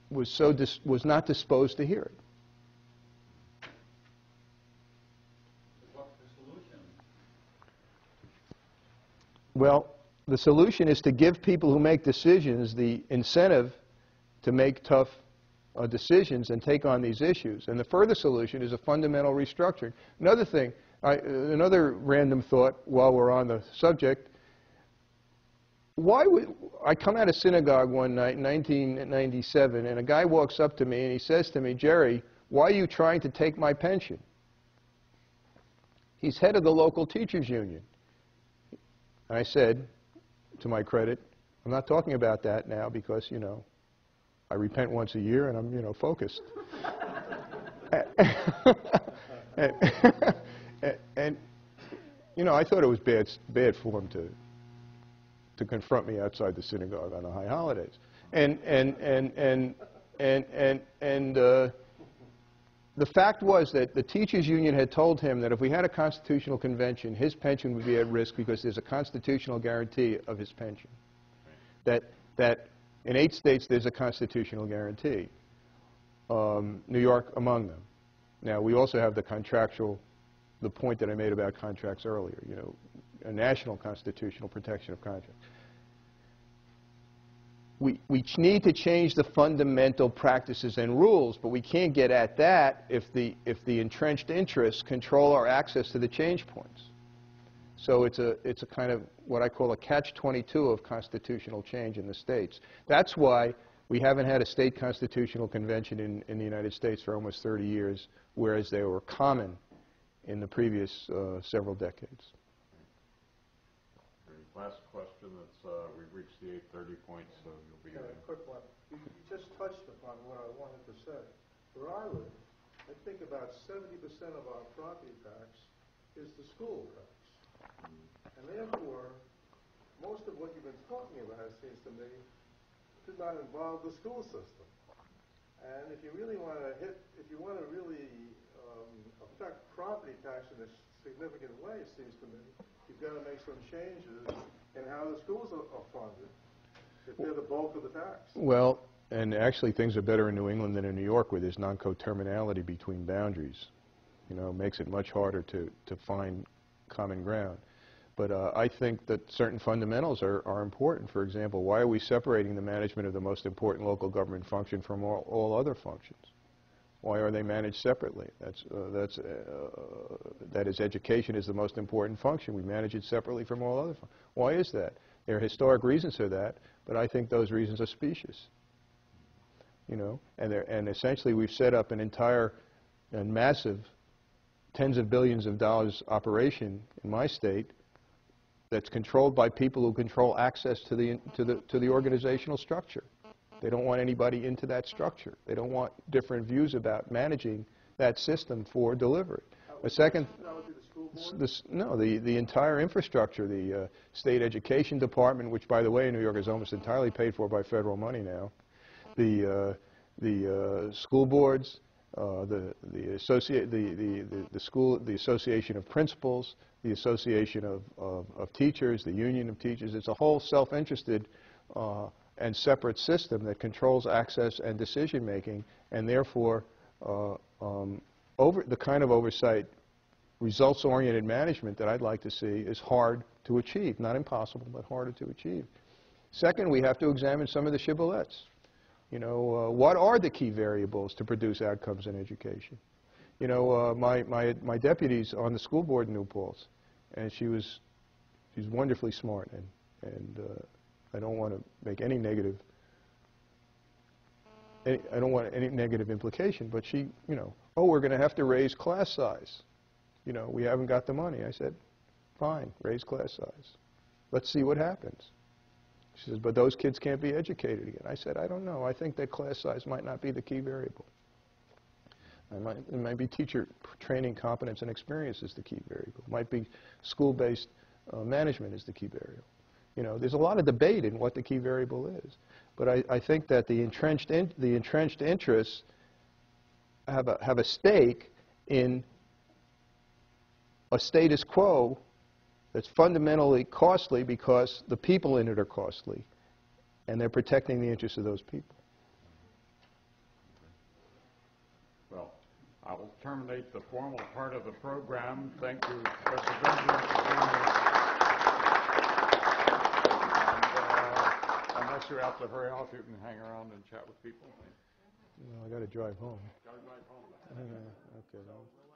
was not disposed to hear it. What's the solution? Well, the solution is to give people who make decisions the incentive to make tough decisions and take on these issues. And the further solution is a fundamental restructuring. Another thing, another random thought while we're on the subject, I come out of synagogue one night in 1997, and a guy walks up to me and he says to me, "Jerry, why are you trying to take my pension?" He's head of the local teachers union. I said, to my credit, I'm not talking about that now because, you know, I repent once a year and I'm, you know, focused. and, you know, I thought it was bad form to confront me outside the synagogue on the high holidays. The fact was that the teachers union had told him that if we had a constitutional convention, his pension would be at risk because there's a constitutional guarantee of his pension. That in 8 states there's a constitutional guarantee, New York among them. Now, we also have the point that I made about contracts earlier, you know, a national constitutional protection of contracts. We need to change the fundamental practices and rules, but we can't get at that if the entrenched interests control our access to the change points. So it's a kind of what I call a catch-22 of constitutional change in the states. That's why we haven't had a state constitutional convention in the United States for almost 30 years, whereas they were common in the previous several decades. Last question. We've reached the 8:30 point, so you'll be. Yeah, a quick one. You just touched upon what I wanted to say. Where I live, I think about 70% of our property tax is the school tax, and therefore, most of what you've been talking about, it seems to me, did not involve the school system. And if you really want to really affect property tax in a significant way, it seems to me, you've got to make some changes in how the schools are funded, if they're the bulk of the tax. Well, and actually things are better in New England than in New York, where there's non-coterminality between boundaries. You know, it makes it much harder to find common ground. But I think that certain fundamentals are important. For example, why are we separating the management of the most important local government function from all other functions? Why are they managed separately? That is, education is the most important function. We manage it separately from all other functions. Why is that? There are historic reasons for that, but I think those reasons are specious. You know, and essentially we've set up an entire and massive tens of billions of dollars operation in my state that's controlled by people who control access to the organizational structure. They don't want anybody into that structure. They don't want different views about managing that system for delivery. A second, the entire infrastructure, the state education department, which, by the way, in New York is almost entirely paid for by federal money now, the school boards, the association of principals, the association of teachers, the union of teachers. It's a whole self-interested and separate system that controls access and decision making, and therefore the kind of oversight, results-oriented management that I'd like to see is hard to achieve. Not impossible, but harder to achieve. Second, we have to examine some of the shibboleths. You know, what are the key variables to produce outcomes in education? You know, my deputy's on the school board in New Paltz, and she's wonderfully smart, and I don't want to make any negative. I don't want any negative implication, but she, you know, oh, we're going to have to raise class size. You know, we haven't got the money. I said, fine, raise class size. Let's see what happens. She says, but those kids can't be educated again. I said, I don't know. I think that class size might not be the key variable. It might be teacher training, competence, and experience is the key variable. It might be school-based management is the key variable. You know, there's a lot of debate in what the key variable is. But I think that the entrenched interests have a stake in a status quo that's fundamentally costly because the people in it are costly, and they're protecting the interests of those people. I will terminate the formal part of the program. Thank you, Professor Benjamin, for being here. And, unless you have to hurry off, you can hang around and chat with people. No, I got to drive home. Gotta drive home. Okay.